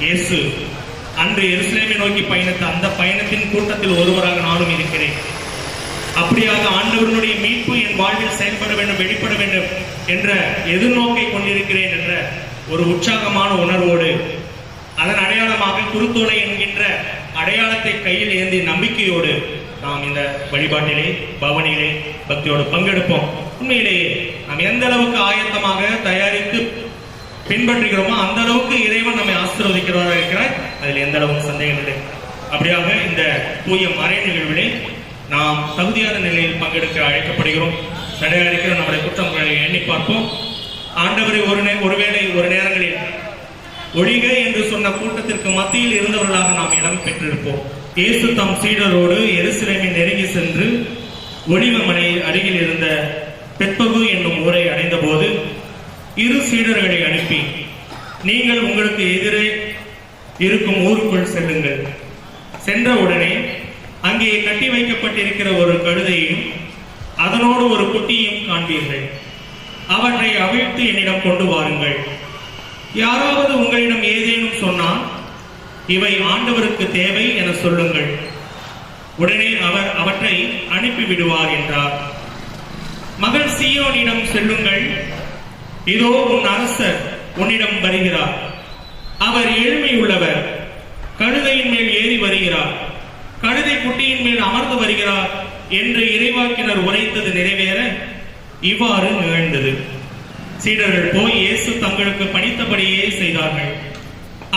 இயேசு அன்று எருசலேமை நோக்கி பயணித்த அந்த பயணத்தின் கூட்டத்தில் ஒருவராக நானும் இருக்கிறேன். அப்படியாக ஆண்டவருடைய மீட்பு என் வாழ்வில் செயல்பட வேண்டும், வெளிப்பட வேண்டும் என்ற எதிர்நோக்கை கொண்டிருக்கிறேன் என்ற ஒரு உற்சாகமான உணர்வோடு அதன் அடையாளமாக குருத்தோலை என்கின்ற அடையாளத்தை கையில் ஏந்தி நம்பிக்கையோடு நாம் இந்த வழிபாட்டிலே பவனிலே பக்தியோடு பங்கெடுப்போம். உண்மையிலேயே நாம் எந்த அளவுக்கு ஆயத்தமாக தயாரித்து பின்பற்றுகிறோமோ அந்த அளவுக்கு இறைவன் நம்மை ஆசீர்வதிக்கிறவராக இருக்கிறார். அதில் எந்த அளவுக்கு சந்தேகம் இல்லை. அப்படியாக இந்த தூய மறை நிகழ்விலே நாம் தகுதியான நிலையில் பங்கெடுக்க அழைக்கப்படுகிறோம். தடையாளிக்கிற நம்முடைய குற்றங்களை எண்ணி பார்ப்போம். ஆண்டவரை ஒருவேளை ஒரு நேரங்களில் ஒழிக என்று சொன்ன கூட்டத்திற்கு மத்தியில் இருந்தவர்களாக நாம் இடம் பெற்றிருப்போம். இயேசு தம் சீடரோடு எருசலேமை நெருங்கி சென்று ஒளிவமனை அருகில் இருந்த பெத்பகு என்னும் ஊரை அடைந்த போது இரு சீடர்களை அனுப்பி, நீங்கள் உங்களுக்கு எதிரே இருக்கும் ஊருக்குள் செல்லுங்கள். சென்ற உடனே அங்கே கட்டி வைக்கப்பட்டிருக்கிற ஒரு கழுதையும் அதனோடு ஒரு குட்டியையும் காண்பீர்கள். அவற்றை அவிழ்த்து என்னிடம் கொண்டு வாருங்கள். யாராவது உங்களிடம் ஏதேனும் சொன்னால் இவை ஆண்டவருக்கு தேவை என சொல்லுங்கள். உடனே அவர் அவற்றை அனுப்பிவிடுவார் என்றார். மகள் சீயோனிடம் செல்லுங்கள். இதோ உன் அரசர் உன்னிடம் வருகிறார். அவர் ஏழ்மையுள்ளவர். கழுதையின் மேல் ஏறி வருகிறார். கழுதை குட்டியின் மேல் அமர்ந்து வருகிறார் என்று இறைவாக்கினர் உரைத்தது நிறைவேற இவ்வாறு நிகழ்ந்தது. சீடர்கள் போய் இயேசு தங்களுக்கு பணித்தபடியே செய்தார்கள்.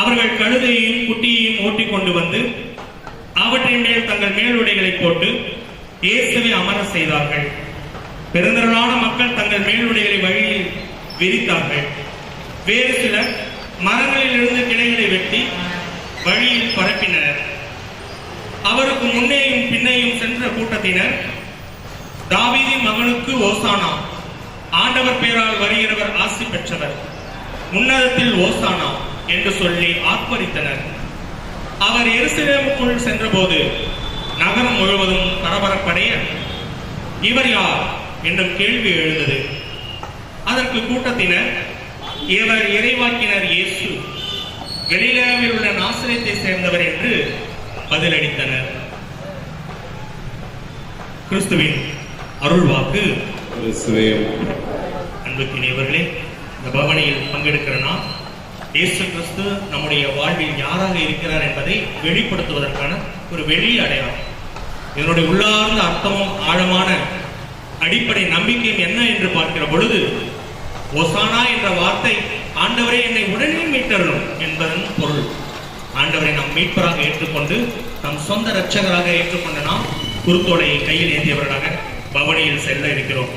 அவர்கள் கழுதையையும் குட்டியையும் ஓட்டிக் கொண்டு வந்து அவற்றின் மேல் தங்கள் மேலுடைகளை போட்டு இயேசுவை அமர செய்தார்கள். பெருந்திரளான மக்கள் தங்கள் மேலுடைகளை வழியில் விரித்தார்கள். வேறு சிலர் மரங்களில் இருந்து கிளைகளை வெட்டி வழியில் பரப்பினர். அவருக்கு முன்னேயும் பின்னையும் சென்ற கூட்டத்தினர், தாவீதின் மகனுக்கு ஓசானா, ஆண்டவர் பேரால் வருகிறவர் ஆசி பெற்றவர், உன்னதத்தில் ஓசானா என்று சொல்லி ஆர்ப்பரித்தனர். அவர் எருசலேமுக்குள் சென்றபோது நகரம் முழுவதும் பரபரப்படைய இவர் யார் என்றும் கேள்வி எழுந்தது. அதற்கு கூட்டத்தினர், இவர் இறைவாக்கினர் இயேசு, கலிலேயாவில் உள்ள நாசரேத்தை சேர்ந்தவர் என்று பதிலளித்தனர். கிறிஸ்துவின் அருள்வாக்கு. அன்புக்கினியவர்களே, இந்த பவனியில் பங்கெடுக்கிற நாம் இயேசு கிறிஸ்து நம்முடைய வாழ்வில் யாராக இருக்கிறார் என்பதை வெளிப்படுத்துவதற்கான ஒரு வெளி அடையாளம். இதனுடைய உள்ளார்ந்த அர்த்தமும் ஆழமான அடிப்படை நம்பிக்கையும் என்ன என்று பார்க்கிற பொழுது, ஓசானா என்ற வார்த்தை ஆண்டவரை என்னை உடனே மீட்டரும் என்பதன் பொருள். ஆண்டவரை நாம் மீட்பராக ஏற்றுக்கொண்டு நம் சொந்த இரட்சகராக ஏற்றுக்கொண்ட நாம் குருத்தோலையை கையில் ஏந்தியவர்களாக பவனியில் செல்ல இருக்கிறோம்.